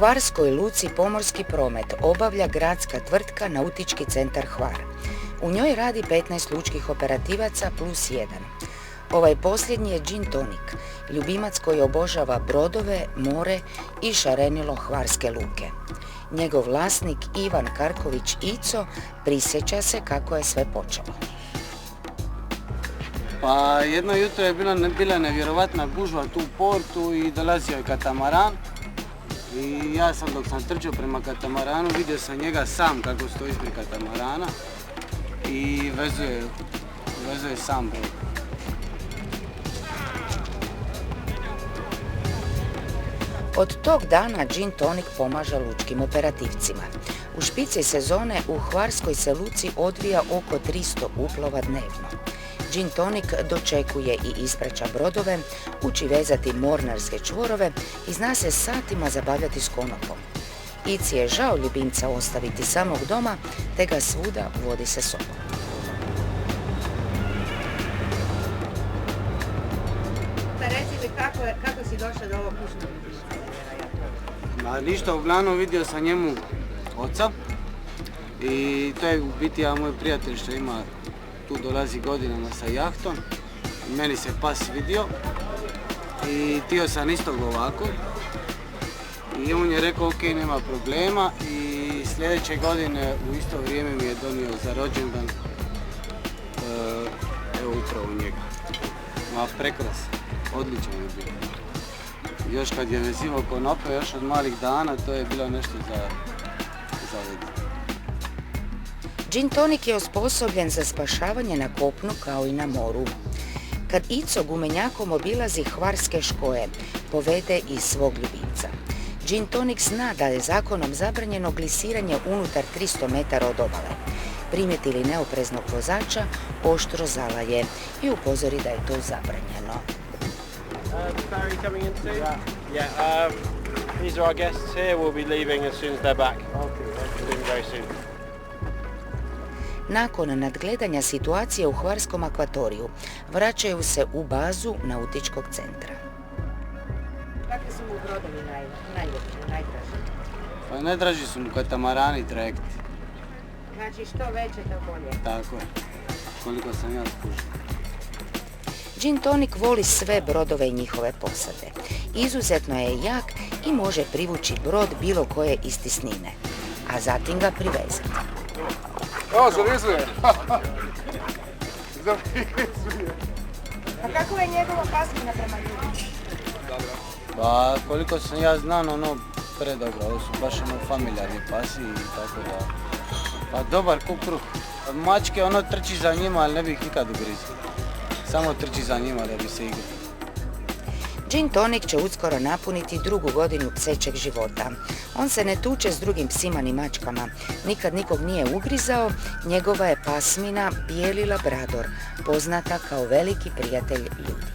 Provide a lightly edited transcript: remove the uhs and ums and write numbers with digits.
Hvarskoj luci pomorski promet obavlja gradska tvrtka Nautički centar Hvar. U njoj radi 15 lučkih operativaca plus 1. Ovaj posljednji je Gin Tonic, ljubimac koji obožava brodove, more i šarenilo hvarske luke. Njegov vlasnik Ivan Karković Ico prisjeća se kako je sve počelo. Pa jedno jutro je bila nevjerovatna gužva tu u portu i dolazio je katamaran. I ja sam dok sam trčao prema katamaranu vidio sam njega sam kako stoji ispred katamarana i vezuje sam brod. Od tog dana Gin Tonic pomaže lučkim operativcima. U špici sezone u Hvarskoj se luci odvija oko 300 uplova dnevno. Gin Tonic dočekuje i ispraća brodove, uči vezati mornarske čvorove i zna se satima zabavljati s konopom. Ici je žao ljubimca ostaviti samog doma, te ga svuda vodi sa sobom. Pa reci mi kako si došao do ovog kućnog ljubimca? Ma ništa, uglavnom vidio sam njemu oca i to je u biti jedan moj prijatelj što ima, tu dolazi godinama sa jahtom. Meni se pas vidio i htio sam istog ovako i on je rekao ok, nema problema i sljedeće godine u isto vrijeme mi je donio za rođendan evo upravo njega. Ma prekras, odličan je bio. Još kad je vezivao konope, još od malih dana, to je bilo nešto za vidjeti. Gin Tonic je osposobljen za spašavanje na kopnu kao i na moru. Kad Ico gumenjakom obilazi hvarske škoje, povede i svog ljubimca. Gin Tonic zna da je zakonom zabranjeno glisiranje unutar 300 metara od obale. Primijeti li neopreznog vozača, oštro zalaje i upozori da je to zabranjeno. Barry coming in soon? Yeah. These are our guests here. We'll be leaving as soon as they're back. We're leaving very soon. Nakon nadgledanja situacije u Hvarskom akvatoriju, vraćaju se u bazu Nautičkog centra. Kakvi su mu brodovi najdraži? Pa najdraži su mu katamarani i trajekti. Znači što veće to bolje? Tako je, koliko sam ja skušao. Gin Tonic voli sve brodove i njihove posade. Izuzetno je jak i može privući brod bilo koje istisnine, a zatim ga privezati. O, zavezuje! A kako je njegova pasmina prema ljudima? Pa koliko sam ja znao, predobro, ovo su baš familijarni pasi i tako da. Pa dobar ko kruh. Mačke trči za njima, ali ne bi ih nikad ugrizio. Samo trči za njima da bi se igrao. Gin Tonic će uskoro napuniti 2. godinu psećeg života. On se ne tuče s drugim psima ni mačkama, nikad nikog nije ugrizao, njegova je pasmina bijeli labrador, poznata kao veliki prijatelj ljudi.